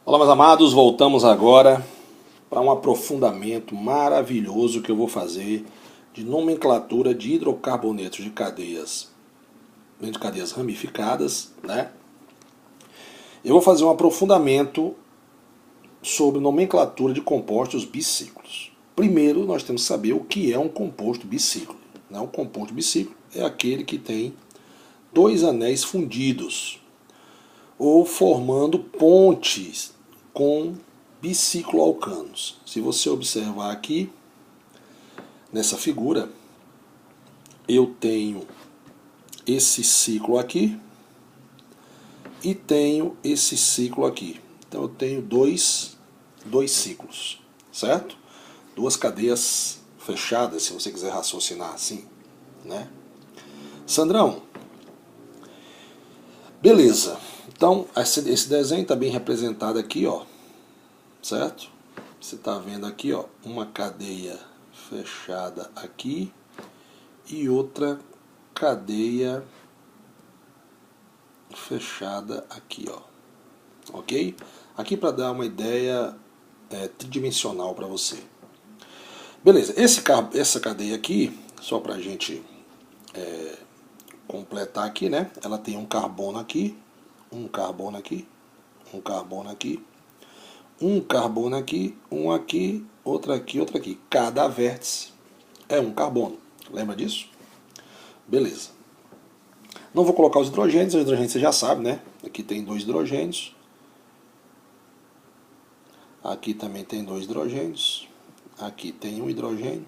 Olá, meus amados, voltamos agora para um aprofundamento maravilhoso que eu vou fazer de nomenclatura de hidrocarbonetos de cadeias ramificadas, né? Eu vou fazer um aprofundamento sobre nomenclatura de compostos bicíclicos. Primeiro, nós temos que saber o que é um composto bicíclico. Um composto bicíclico é aquele que tem dois anéis fundidos ou formando pontes com bicicloalcanos. Se você observar aqui, nessa figura, eu tenho esse ciclo aqui e tenho esse ciclo aqui. Então eu tenho dois ciclos, certo? Duas cadeias fechadas, se você quiser raciocinar assim, né? Sandrão, beleza. Então, esse desenho está bem representado aqui, ó, certo? Você está vendo aqui, ó, uma cadeia fechada aqui e outra cadeia fechada aqui, ó, ok? Aqui para dar uma ideia tridimensional para você. Beleza, essa cadeia aqui, só para a gente completar aqui, né? Ela tem um carbono aqui, um carbono aqui, um carbono aqui, um carbono aqui, um aqui, outro aqui, outro aqui. Cada vértice é um carbono. Lembra disso? Beleza. Não vou colocar os hidrogênios você já sabe, né? Aqui tem dois hidrogênios. Aqui também tem dois hidrogênios. Aqui tem um hidrogênio.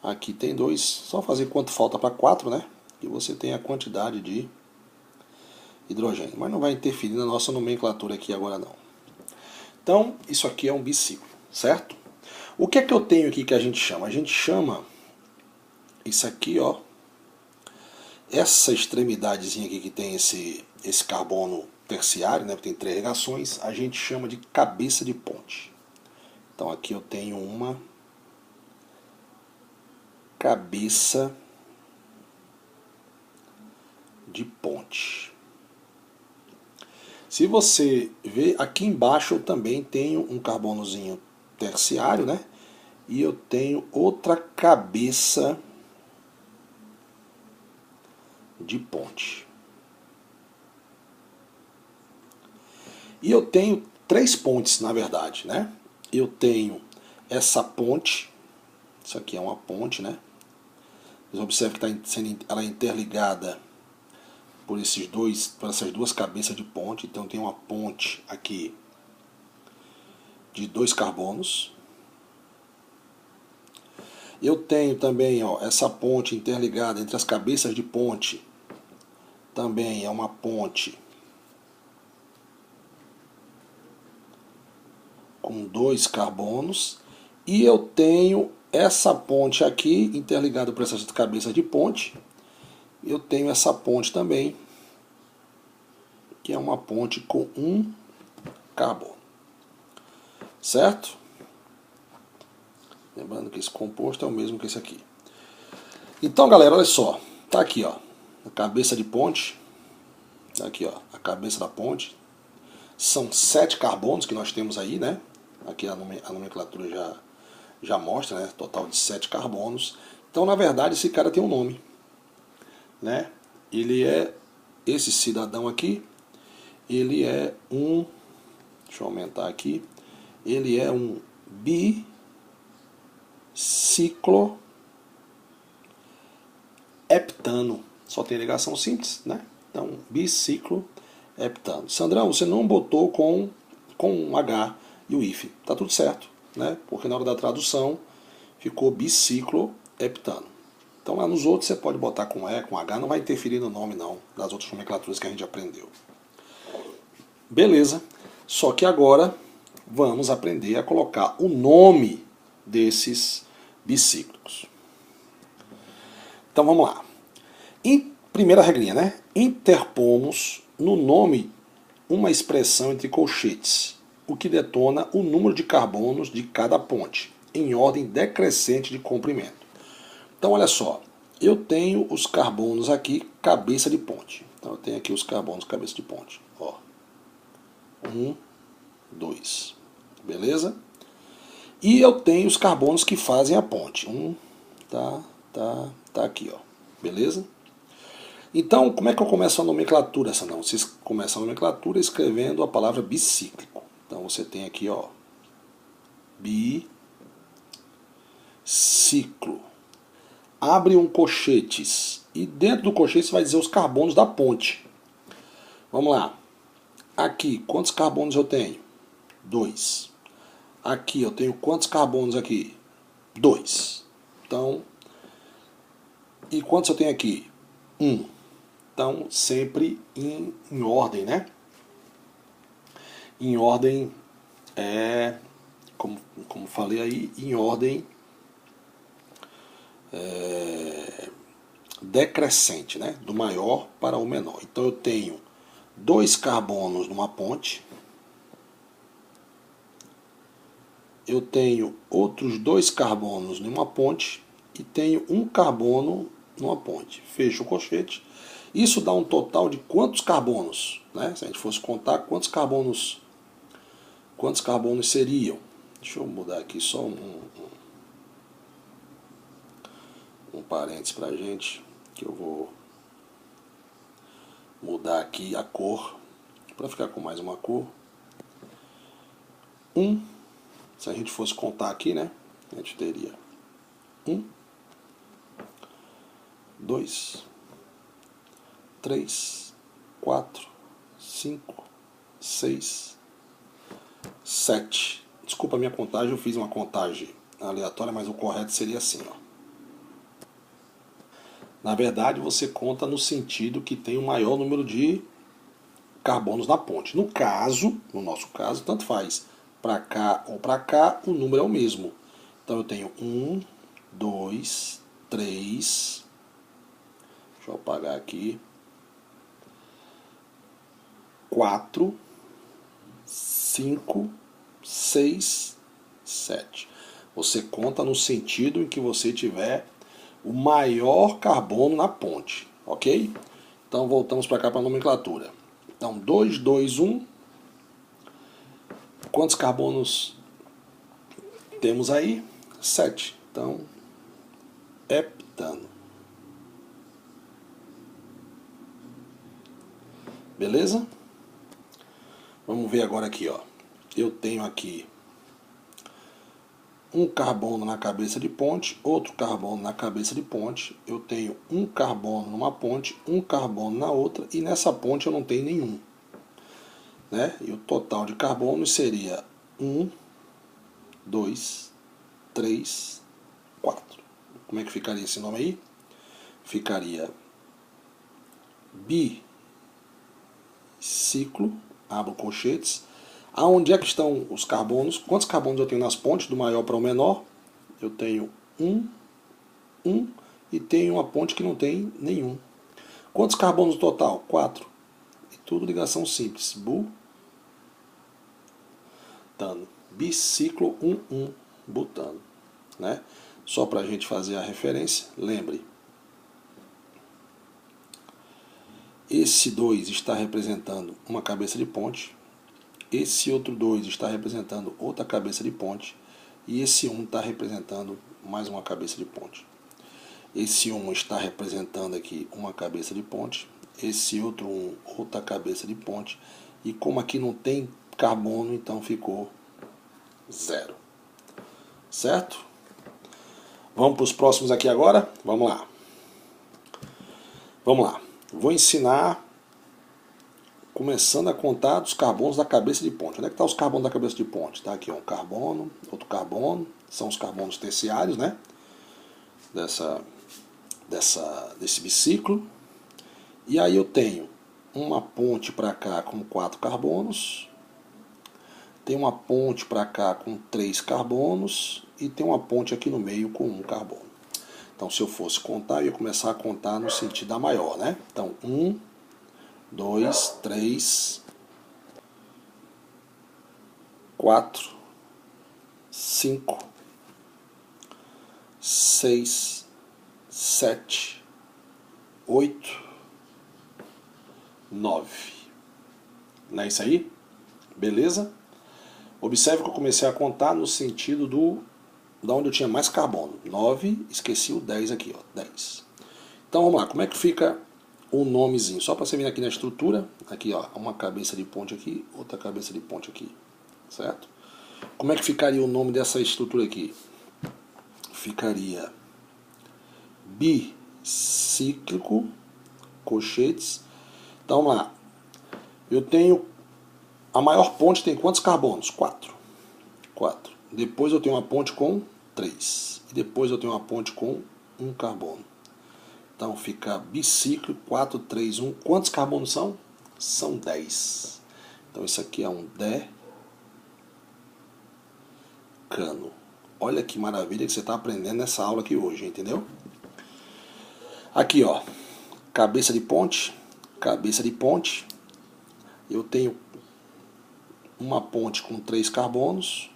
Aqui tem dois. Só fazer quanto falta para 4, né? E você tem a quantidade de hidrogênio. Mas não vai interferir na nossa nomenclatura aqui agora não. Então, isso aqui é um biciclo, certo? O que é que eu tenho aqui que a gente chama? A gente chama isso aqui, ó. Essa extremidadezinha aqui que tem esse carbono terciário, né? Tem 3 ligações, a gente chama de cabeça de ponte. Então aqui eu tenho uma cabeça de ponte. Se você ver, aqui embaixo eu também tenho um carbonozinho terciário, né? E eu tenho outra cabeça de ponte. E eu tenho 3 pontes, na verdade, né? Eu tenho essa ponte, isso aqui é uma ponte, né? Vocês observam que ela é interligada por essas duas cabeças de ponte. Então tem uma ponte aqui de 2 carbonos. Eu tenho também, ó, essa ponte interligada entre as cabeças de ponte. Também é uma ponte com 2 carbonos. E eu tenho essa ponte aqui interligada por essas cabeças de ponte. Eu tenho essa ponte também, que é uma ponte com 1 carbono. Certo? Lembrando que esse composto é o mesmo que esse aqui. Então, galera, olha só. Tá aqui, ó, a cabeça de ponte. Tá aqui, ó, a cabeça da ponte. São 7 carbonos que nós temos aí, né? Aqui a nomenclatura já mostra, né? Total de 7 carbonos. Então, na verdade, esse cara tem um nome, né? Ele é, esse cidadão aqui, ele é um, deixa eu aumentar aqui, ele é um bicicloheptano. Só tem ligação simples, né? Então, bicicloheptano. Sandrão, você não botou com um H e o hífen. Tá tudo certo, né? Porque na hora da tradução ficou bicicloheptano. Então lá nos outros você pode botar com E, com H, não vai interferir no nome não, das outras nomenclaturas que a gente aprendeu. Beleza, só que agora vamos aprender a colocar o nome desses bicíclicos. Então vamos lá. Primeira regrinha, né? Interpomos no nome uma expressão entre colchetes, o que detona o número de carbonos de cada ponte, em ordem decrescente de comprimento. Então, olha só, eu tenho os carbonos aqui, cabeça de ponte. Então, eu tenho aqui os carbonos, cabeça de ponte. Ó. 1, 2. Beleza? E eu tenho os carbonos que fazem a ponte. Tá aqui, ó. Beleza? Então, como é que eu começo a nomenclatura? Não, vocês começam a nomenclatura escrevendo a palavra bicíclico. Então você tem aqui, ó, biciclo. Abre um colchetes e dentro do colchete você vai dizer os carbonos da ponte. Vamos lá. Aqui, quantos carbonos eu tenho? 2. Aqui eu tenho quantos carbonos aqui? 2. Então, e quantos eu tenho aqui? 1. Então, sempre em ordem, né? Em ordem, como falei aí, em ordem decrescente, né? Do maior para o menor. Então, eu tenho 2 carbonos numa ponte. Eu tenho outros 2 carbonos numa ponte e tenho 1 carbono numa ponte. Fecho o colchete. Isso dá um total de quantos carbonos? Né? Se a gente fosse contar, quantos carbonos seriam? Deixa eu mudar aqui só um parênteses para a gente, que eu vou mudar aqui a cor, para ficar com mais uma cor. Se a gente fosse contar aqui, né? A gente teria 1, 2, 3, 4, 5, 6, 7. Desculpa a minha contagem, eu fiz uma contagem aleatória, mas o correto seria assim, ó. Na verdade, você conta no sentido que tem o maior número de carbonos na ponte. No nosso caso, tanto faz. Para cá ou para cá, o número é o mesmo. Então eu tenho 1, 2, 3. Deixa eu apagar aqui. 4, 5, 6, 7. Você conta no sentido em que você tiver o maior carbono na ponte, ok? Então voltamos para cá para a nomenclatura. Então 2, 2, 1. Quantos carbonos temos aí? 7. Então, heptano. Beleza? Vamos ver agora aqui, ó. Eu tenho aqui um carbono na cabeça de ponte, outro carbono na cabeça de ponte. Eu tenho um carbono numa ponte, um carbono na outra, e nessa ponte eu não tenho nenhum. Né? E o total de carbonos seria 1, 2, 3, 4. Como é que ficaria esse nome aí? Ficaria biciclo, abro colchetes. Aonde é que estão os carbonos? Quantos carbonos eu tenho nas pontes, do maior para o menor? Eu tenho 1, e tenho uma ponte que não tem nenhum. Quantos carbonos no total? 4. E tudo ligação simples. Butano. Biciclo 1,1. Butano. Né? Só para a gente fazer a referência, lembre. Esse 2 está representando uma cabeça de ponte. Esse outro 2 está representando outra cabeça de ponte. E esse 1 está representando mais uma cabeça de ponte. Esse 1 está representando aqui uma cabeça de ponte. Esse outro 1, outra cabeça de ponte. E como aqui não tem carbono, então ficou 0. Certo? Vamos para os próximos aqui agora? Vamos lá. Vamos lá. Vou ensinar começando a contar dos carbonos da cabeça de ponte. Onde é que estão os carbonos da cabeça de ponte? Está aqui um carbono, outro carbono. São os carbonos terciários, né? Desse biciclo. E aí eu tenho uma ponte para cá com 4 carbonos. Tem uma ponte para cá com 3 carbonos. E tem uma ponte aqui no meio com 1 carbono. Então, se eu fosse contar, eu ia começar a contar no sentido da maior, né? Então, 1, 2, 3, 4, 5, 6, 7, 8, 9. Não é isso aí? Beleza? Observe que eu comecei a contar no sentido da onde eu tinha mais carbono. 9, esqueci o 10 aqui, ó, 10. Então vamos lá, como é que fica o nomezinho? Só para você vir aqui na estrutura, aqui ó, uma cabeça de ponte aqui, outra cabeça de ponte aqui, certo? Como é que ficaria o nome dessa estrutura aqui? Ficaria bicíclico, colchetes. Então vamos lá, eu tenho, a maior ponte tem quantos carbonos? 4. 4. Depois eu tenho uma ponte com 3. E depois eu tenho uma ponte com 1 carbono. Então fica biciclo, 4, 3, 1. Quantos carbonos são? São 10. Então isso aqui é um decano. Olha que maravilha que você está aprendendo nessa aula aqui hoje, entendeu? Aqui ó, cabeça de ponte. Eu tenho uma ponte com 3 carbonos.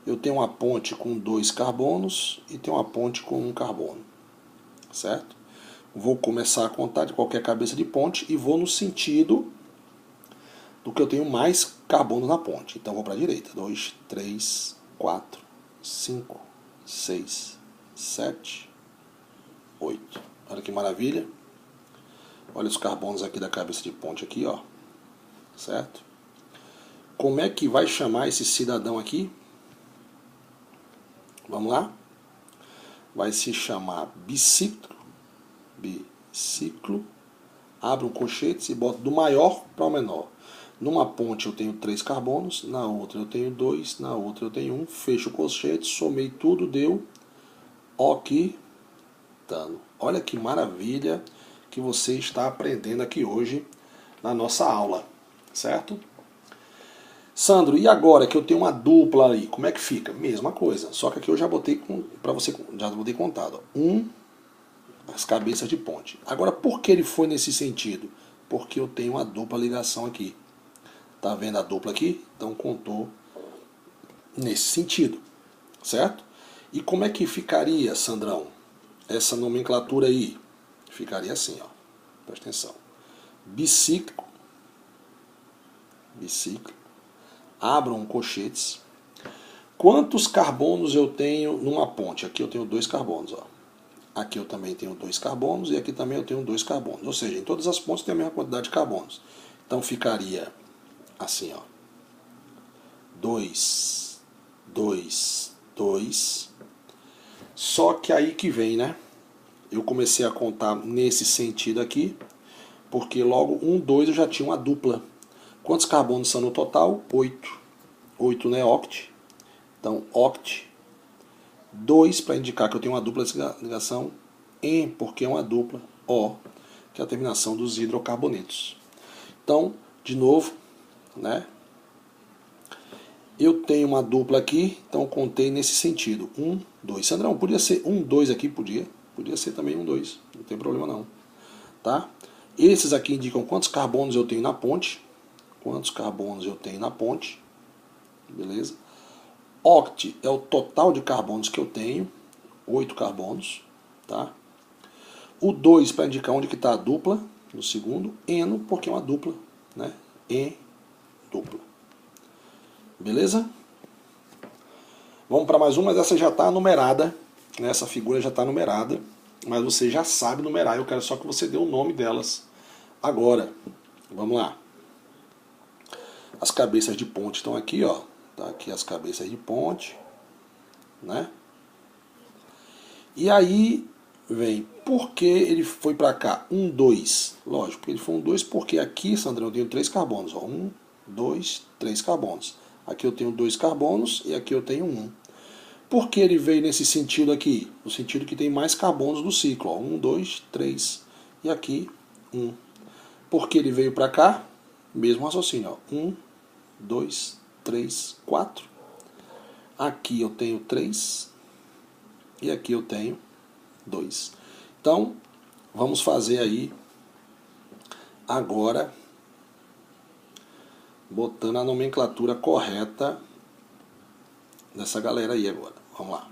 Eu tenho uma ponte com 2 carbonos e tenho uma ponte com 1 carbono. Certo? Vou começar a contar de qualquer cabeça de ponte e vou no sentido do que eu tenho mais carbono na ponte. Então vou para a direita. 2, 3, 4, 5, 6, 7, 8. Olha que maravilha. Olha os carbonos aqui da cabeça de ponte aqui, ó. Certo? Como é que vai chamar esse cidadão aqui? Vamos lá? Vai se chamar biciclo. Abro um colchete e boto do maior para o menor. Numa ponte eu tenho 3 carbonos, na outra eu tenho 2, na outra eu tenho 1. Fecho o colchete, somei tudo, deu octano. Olha que maravilha que você está aprendendo aqui hoje na nossa aula, certo? Sandro, e agora que eu tenho uma dupla ali, como é que fica? Mesma coisa, só que aqui eu já botei para você, já botei contado, ó, as cabeças de ponte. Agora, por que ele foi nesse sentido? Porque eu tenho uma dupla ligação aqui. Tá vendo a dupla aqui? Então contou nesse sentido, certo? E como é que ficaria, Sandrão, essa nomenclatura aí? Ficaria assim, ó. Presta atenção. Biciclo. Abram colchetes. Quantos carbonos eu tenho numa ponte? Aqui eu tenho 2 carbonos, ó. Aqui eu também tenho 2 carbonos e aqui também eu tenho 2 carbonos. Ou seja, em todas as pontes tem a mesma quantidade de carbonos. Então ficaria assim, ó. 2, 2, 2. Só que aí que vem, né? Eu comecei a contar nesse sentido aqui, porque logo 1, 2 eu já tinha uma dupla. Quantos carbonos são no total? 8. 8 não é oct. Então, oct. 2 para indicar que eu tenho uma dupla ligação. En, porque é uma dupla. O, que é a terminação dos hidrocarbonetos. Então, de novo, né? Eu tenho uma dupla aqui, então contei nesse sentido. 1, 2. Sandrão, podia ser 1, 2 aqui? Podia. Podia ser também 1, 2. Não tem problema não. Tá? Esses aqui indicam quantos carbonos eu tenho na ponte. Quantos carbonos eu tenho na ponte. Beleza? Oct é o total de carbonos que eu tenho. 8 carbonos. Tá? O 2 para indicar onde está a dupla. No segundo. Eno, porque é uma dupla. Né? En dupla. Beleza? Vamos para mais uma, mas essa já está numerada. Né? Essa figura já está numerada. Mas você já sabe numerar. Eu quero só que você dê o nome delas agora. Vamos lá. As cabeças de ponte estão aqui, ó. Tá aqui as cabeças de ponte, né? E aí vem, por que ele foi para cá? 1, 2. Lógico, ele foi 1, 2 porque aqui, Sandrão, eu tenho 3 carbonos, ó. 1, 2, 3 carbonos. Aqui eu tenho 2 carbonos e aqui eu tenho 1. Por que ele veio nesse sentido aqui? No sentido que tem mais carbonos do ciclo, ó. 1, 2, 3 e aqui 1. Por que ele veio para cá? Mesmo raciocínio, ó. 1, 2, 3, 4. Aqui eu tenho 3 e aqui eu tenho 2. Então, vamos fazer aí agora, botando a nomenclatura correta dessa galera aí agora. Vamos lá.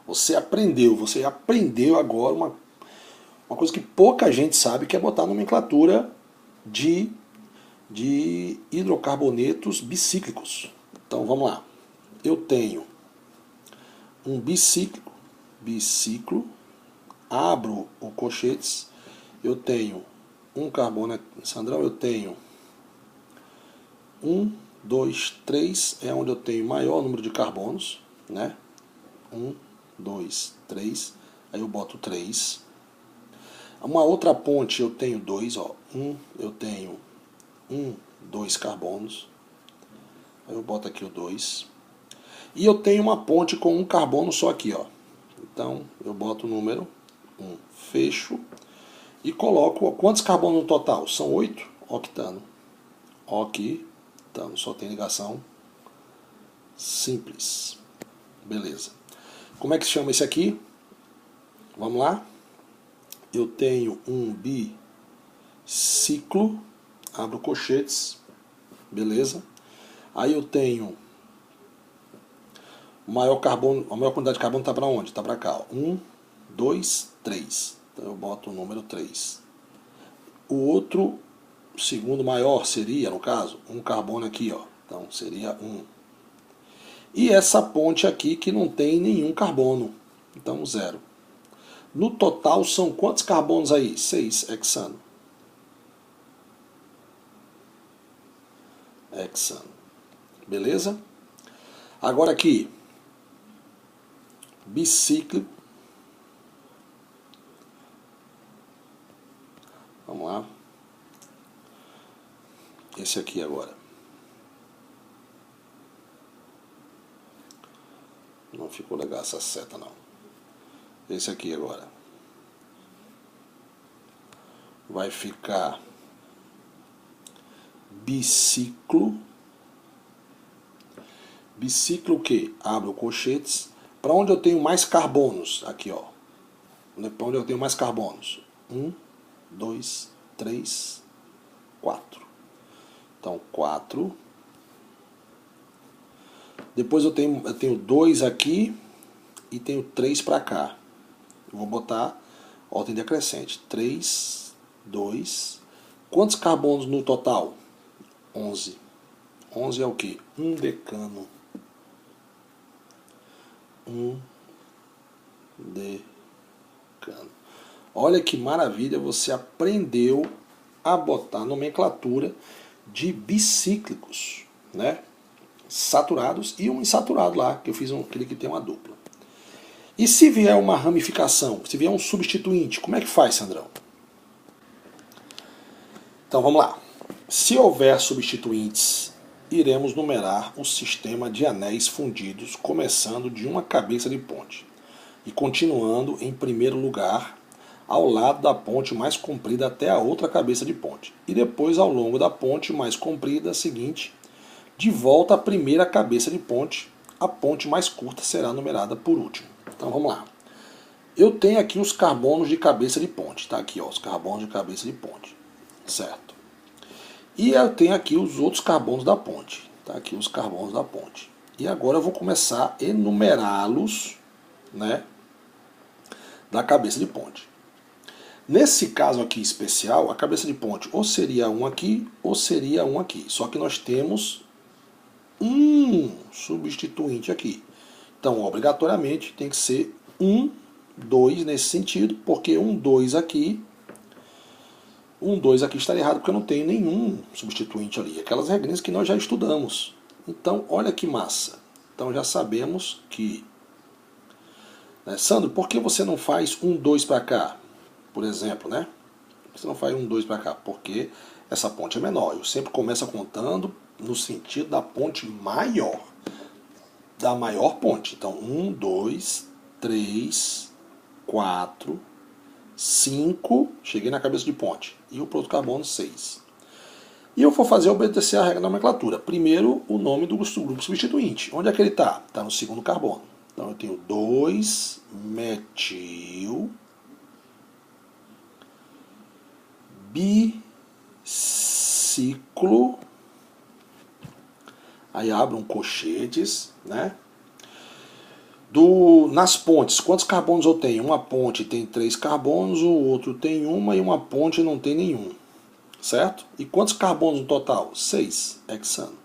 Você aprendeu agora uma coisa que pouca gente sabe, que é botar a nomenclatura de de hidrocarbonetos bicíclicos. Então vamos lá. Eu tenho um biciclo, abro o colchetes, eu tenho um carbono, Sandrão, eu tenho 1, 2, 3, é onde eu tenho maior número de carbonos, né? 1, 2, 3, aí eu boto 3. Uma outra ponte eu tenho 2, ó, eu tenho 2 carbonos, aí eu boto aqui o 2. E eu tenho uma ponte com um carbono só aqui, ó. Então eu boto o número 1, fecho e coloco, ó, quantos carbonos no total? São 8, octano. Octano, só tem ligação simples. Beleza. Como é que se chama esse aqui? Vamos lá. Eu tenho um biciclo, abro colchetes, beleza. Aí eu tenho a maior quantidade de carbono está para onde? Está para cá. 1, 2, 3. Então eu boto o número 3. O outro, segundo maior, seria, no caso, um carbono aqui, ó. Então seria 1. E essa ponte aqui que não tem nenhum carbono. Então 0. No total são quantos carbonos aí? 6 hexano. Beleza? Agora aqui, biciclo. Vamos lá. Esse aqui agora. Não ficou legal essa seta não. Esse aqui agora. Vai ficar biciclo. Biciclo o quê? Abro colchetes. Para onde eu tenho mais carbonos? Aqui, ó. Para onde eu tenho mais carbonos? 1, 2, 3, 4. Então, 4. Depois eu tenho 2 aqui e tenho 3 para cá. Eu vou botar ordem decrescente. 3, 2. Quantos carbonos no total? 11. 11 é o quê? 1 decano. 1 decano. Olha que maravilha, você aprendeu a botar nomenclatura de bicíclicos, né? Saturados e um insaturado lá, que eu fiz aquele que tem uma dupla. E se vier uma ramificação, se vier um substituinte, como é que faz, Sandrão? Então vamos lá. Se houver substituintes, iremos numerar o sistema de anéis fundidos, começando de uma cabeça de ponte e continuando em primeiro lugar ao lado da ponte mais comprida até a outra cabeça de ponte, e depois ao longo da ponte mais comprida seguinte, de volta à primeira cabeça de ponte. A ponte mais curta será numerada por último. Então vamos lá. Eu tenho aqui os carbonos de cabeça de ponte, tá aqui, ó, os carbonos de cabeça de ponte, certo? E eu tenho aqui os outros carbonos da ponte, tá aqui os carbonos da ponte. E agora eu vou começar a enumerá-los, né, da cabeça de ponte. Nesse caso aqui especial, a cabeça de ponte ou seria um aqui ou seria um aqui. Só que nós temos um substituinte aqui. Então, obrigatoriamente, tem que ser 1, 2 nesse sentido, porque 1, 2 aqui estaria errado, porque eu não tenho nenhum substituinte ali. Aquelas regrinhas que nós já estudamos. Então, olha que massa. Então, já sabemos que... Né, Sandro, por que você não faz 1, 2 para cá? Por exemplo, né? Você não faz 1, 2 para cá, porque essa ponte é menor. Eu sempre começo contando no sentido da ponte maior. Da maior ponte. Então, 1, 2, 3, 4, 5. Cheguei na cabeça de ponte. E o produto carbono, 6. E eu vou obedecer a regra da nomenclatura. Primeiro, o nome do grupo substituinte. Onde é que ele está? Está no segundo carbono. Então, eu tenho 2-metil biciclo. Aí abro um colchetes, né? Nas pontes, quantos carbonos eu tenho? Uma ponte tem 3 carbonos, o outro tem uma e uma ponte não tem nenhum. certo? E quantos carbonos no total? 6, hexano.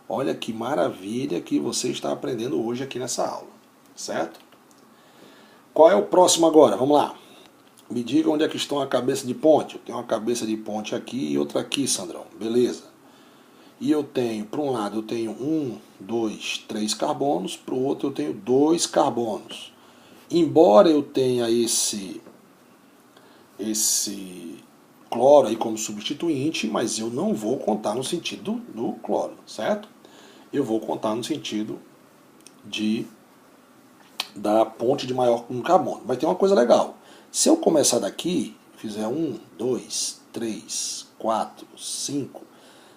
Olha que maravilha que você está aprendendo hoje aqui nessa aula, certo? Qual é o próximo agora? Vamos lá. Me diga onde é que estão a cabeça de ponte. Eu tenho uma cabeça de ponte aqui e outra aqui, Sandrão. Beleza. E eu tenho, para um lado eu tenho 1, 2, 3 carbonos, para o outro eu tenho 2 carbonos. Embora eu tenha esse cloro aí como substituinte, mas eu não vou contar no sentido do cloro, certo? Eu vou contar no sentido da ponte de maior carbono. Vai ter uma coisa legal. Se eu começar daqui, fizer 1, 2, 3, 4, 5,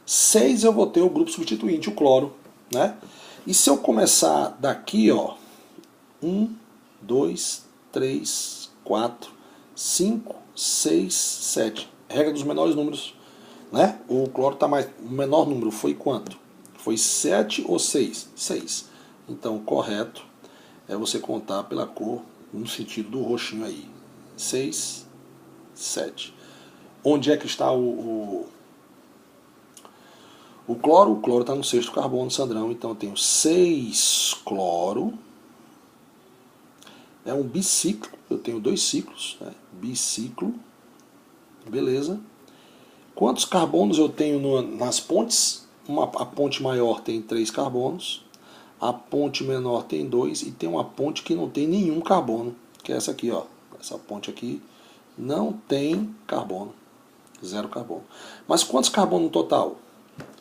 6, eu vou ter o grupo substituinte, o cloro, né? E se eu começar daqui, ó, 1, 2, 3, 4, 5, 6, 7. Regra dos menores números, né? O cloro está mais. O menor número foi quanto? Foi 7 ou 6? 6. Então, o correto é você contar pela cor no sentido do roxinho aí. 6, 7. Onde é que está o cloro? O cloro está no sexto carbono, Sandrão. Então eu tenho 6 cloro. É um biciclo. Eu tenho 2 ciclos. Né? Biciclo. Beleza. Quantos carbonos eu tenho nas pontes? A ponte maior tem 3 carbonos. A ponte menor tem 2. E tem uma ponte que não tem nenhum carbono. Que é essa aqui, ó. Essa ponte aqui não tem carbono. 0 carbono. Mas quantos carbonos no total?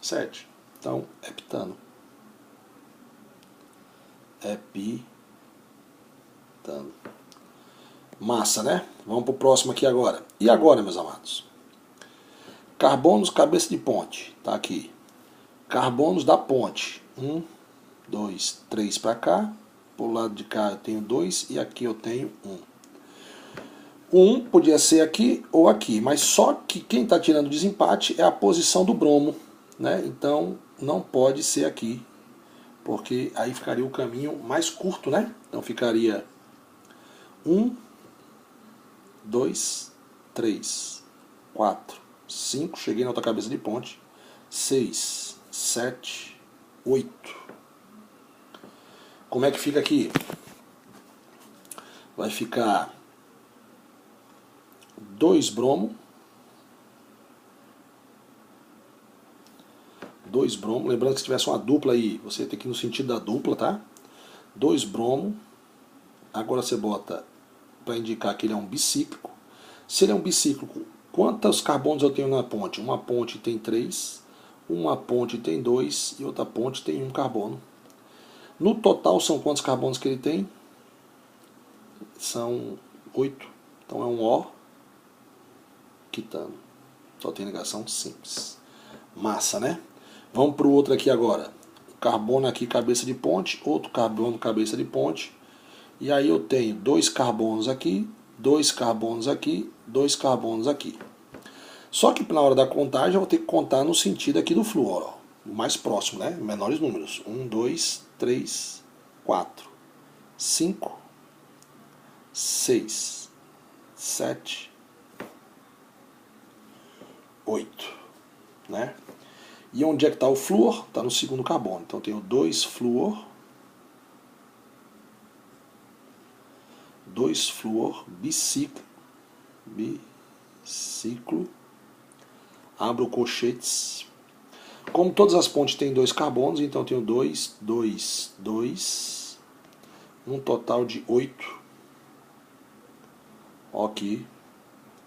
7. Então, heptano. Heptano. Massa, né? Vamos para o próximo aqui agora. E agora, meus amados? Carbonos cabeça de ponte. Tá aqui. Carbonos da ponte. 1, 2, 3 para cá. Pro lado de cá eu tenho 2 e aqui eu tenho 1. 1 podia ser aqui ou aqui, mas só que quem está tirando o desempate é a posição do bromo, né? Então não pode ser aqui, porque aí ficaria o caminho mais curto, né? Então ficaria 1, 2, 3, 4, 5, cheguei na outra cabeça de ponte, 6, 7, 8. Como é que fica aqui? Vai ficar 2 bromo, 2 bromo, lembrando que se tivesse uma dupla aí, você tem que ir no sentido da dupla, tá? 2 bromo, agora você bota para indicar que ele é um bicíclico. Se ele é um bicíclico, quantos carbonos eu tenho na ponte? Uma ponte tem 3, uma ponte tem 2 e outra ponte tem 1 carbono. No total são quantos carbonos que ele tem? São 8. Então é um O quitano. Só tem ligação simples. Massa, né? Vamos para o outro aqui agora. Carbono aqui, cabeça de ponte. Outro carbono, cabeça de ponte. E aí eu tenho 2 carbonos aqui, 2 carbonos aqui, 2 carbonos aqui. Só que na hora da contagem eu vou ter que contar no sentido aqui do flúor. Ó. O mais próximo, né? Menores números. 1, 2, 3, 4, 5, 6, 7, 8, né? E onde é que está o flúor? Está no segundo carbono. Então eu tenho 2 flúor, 2 flúor, biciclo, abro colchetes. Como todas as pontes têm 2 carbonos, então eu tenho 2, 2, 2, um total de 8. Ok,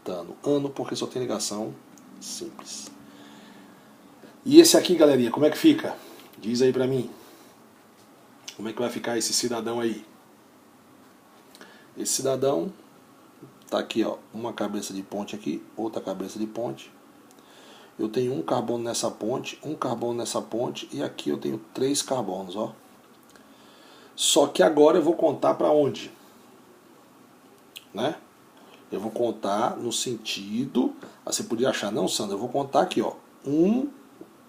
tano. Ano, porque só tem ligação simples. E esse aqui, galerinha, como é que fica? Diz aí pra mim. Como é que vai ficar esse cidadão aí? Esse cidadão tá aqui, ó, uma cabeça de ponte aqui, outra cabeça de ponte. Eu tenho 1 carbono nessa ponte, 1 carbono nessa ponte e aqui eu tenho 3 carbonos, ó. Só que agora eu vou contar para onde? Né? Eu vou contar no sentido, você podia achar, não, Sandra, eu vou contar aqui, ó, 1,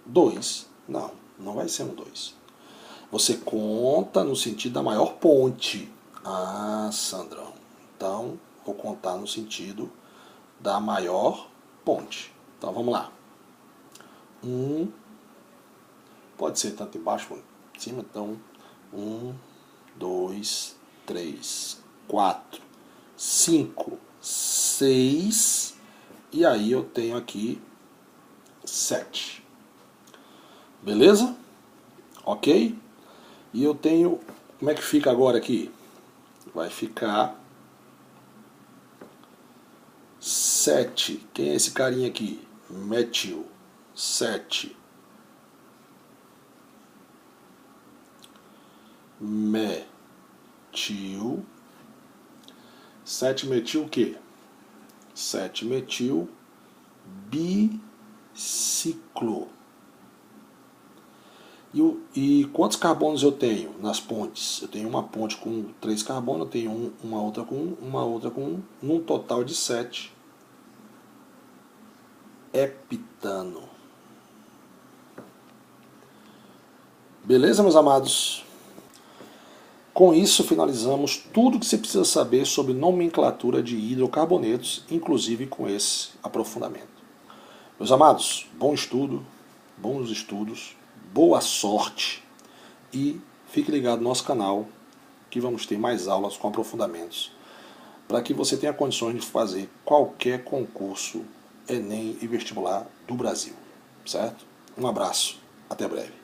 2. Não, não vai ser 1, 2. Você conta no sentido da maior ponte. Ah, Sandrão. Então, vou contar no sentido da maior ponte. Então vamos lá. Pode ser tanto embaixo quanto em cima. Então 1, 2, 3, 4, 5, 6. E aí eu tenho aqui 7. Beleza? Ok? E eu tenho... Como é que fica agora aqui? Vai ficar 7. Quem é esse carinha aqui? Metil. 7. Metil. 7 metil o quê? 7 metil biciclo. E quantos carbonos eu tenho nas pontes? Eu tenho uma ponte com 3 carbonos, eu tenho uma outra com 1, uma outra com 1, num total de 7. Heptano. Beleza, meus amados? Com isso, finalizamos tudo que você precisa saber sobre nomenclatura de hidrocarbonetos, inclusive com esse aprofundamento. Meus amados, bom estudo, bons estudos, boa sorte e fique ligado no nosso canal que vamos ter mais aulas com aprofundamentos para que você tenha condições de fazer qualquer concurso Enem e vestibular do Brasil, certo? Um abraço, até breve.